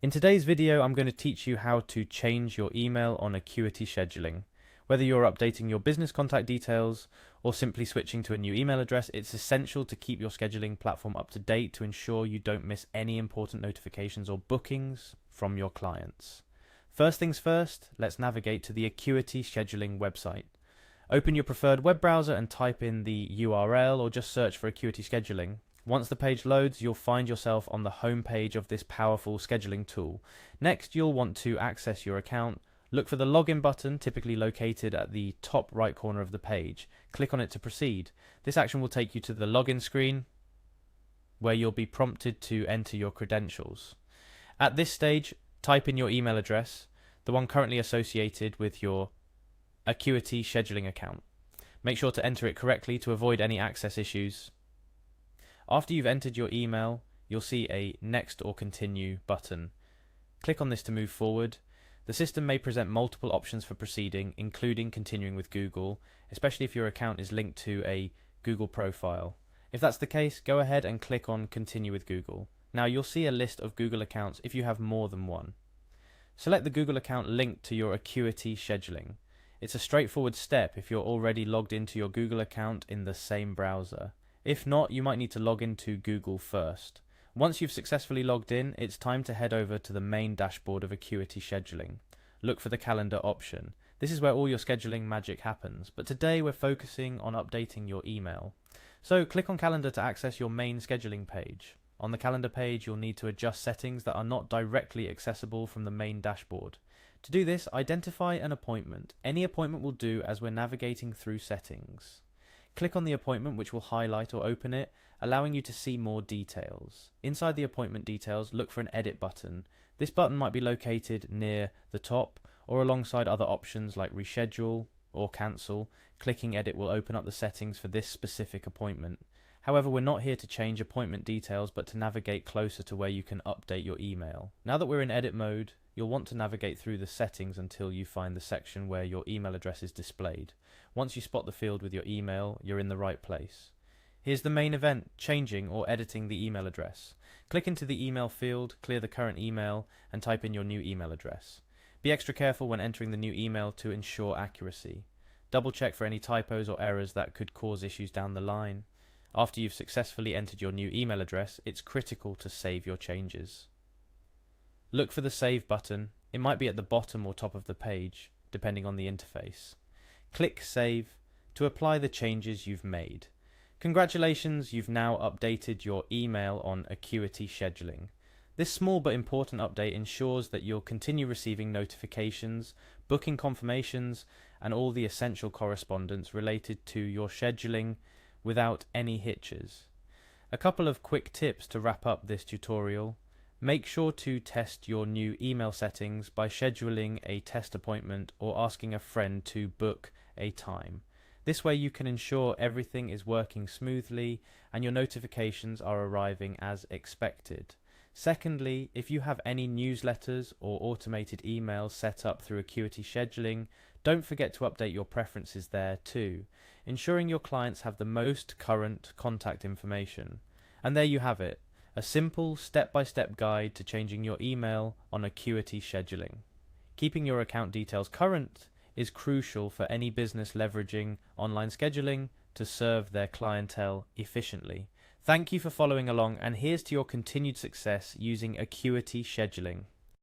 In today's video, I'm going to teach you how to change your email on Acuity scheduling. Whether you're updating your business contact details or simply switching to a new email address, it's essential to keep your scheduling platform up to date to ensure you don't miss any important notifications or bookings from your clients. First things first, let's navigate to the Acuity scheduling website. Open your preferred web browser and type in the URL or just search for Acuity scheduling. Once the page loads, you'll find yourself on the home page of this powerful scheduling tool. Next, you'll want to access your account. Look for the login button, typically located at the top right corner of the page. Click on it to proceed. This action will take you to the login screen, where you'll be prompted to enter your credentials. At this stage, type in your email address, the one currently associated with your Acuity scheduling account. Make sure to enter it correctly to avoid any access issues. After you've entered your email, you'll see a Next or Continue button. Click on this to move forward. The system may present multiple options for proceeding, including continuing with Google, especially if your account is linked to a Google profile. If that's the case, go ahead and click on Continue with Google. Now you'll see a list of Google accounts if you have more than one. Select the Google account linked to your Acuity scheduling. It's a straightforward step if you're already logged into your Google account in the same browser. If not, you might need to log into Google first. Once you've successfully logged in, it's time to head over to the main dashboard of Acuity scheduling. Look for the calendar option. This is where all your scheduling magic happens, but today we're focusing on updating your email. So click on calendar to access your main scheduling page. On the calendar page, you'll need to adjust settings that are not directly accessible from the main dashboard. To do this, identify an appointment. Any appointment will do as we're navigating through settings. Click on the appointment, which will highlight or open it, allowing you to see more details. Inside the appointment details, look for an edit button. This button might be located near the top or alongside other options like reschedule or cancel. Clicking edit will open up the settings for this specific appointment. However, we're not here to change appointment details, but to navigate closer to where you can update your email. Now that we're in edit mode, you'll want to navigate through the settings until you find the section where your email address is displayed. Once you spot the field with your email, you're in the right place. Here's the main event, changing or editing the email address. Click into the email field, clear the current email, and type in your new email address. Be extra careful when entering the new email to ensure accuracy. Double check for any typos or errors that could cause issues down the line. After you've successfully entered your new email address, it's critical to save your changes. Look for the Save button. It might be at the bottom or top of the page, depending on the interface. Click Save to apply the changes you've made. Congratulations, you've now updated your email on Acuity scheduling. This small but important update ensures that you'll continue receiving notifications, booking confirmations, and all the essential correspondence related to your scheduling without any hitches. A couple of quick tips to wrap up this tutorial. Make sure to test your new email settings by scheduling a test appointment or asking a friend to book a time. This way you can ensure everything is working smoothly and your notifications are arriving as expected. Secondly, if you have any newsletters or automated emails set up through Acuity scheduling, don't forget to update your preferences there too, ensuring your clients have the most current contact information. And there you have it, a simple step-by-step guide to changing your email on Acuity scheduling. Keeping your account details current is crucial for any business leveraging online scheduling to serve their clientele efficiently. Thank you for following along, and here's to your continued success using Acuity scheduling.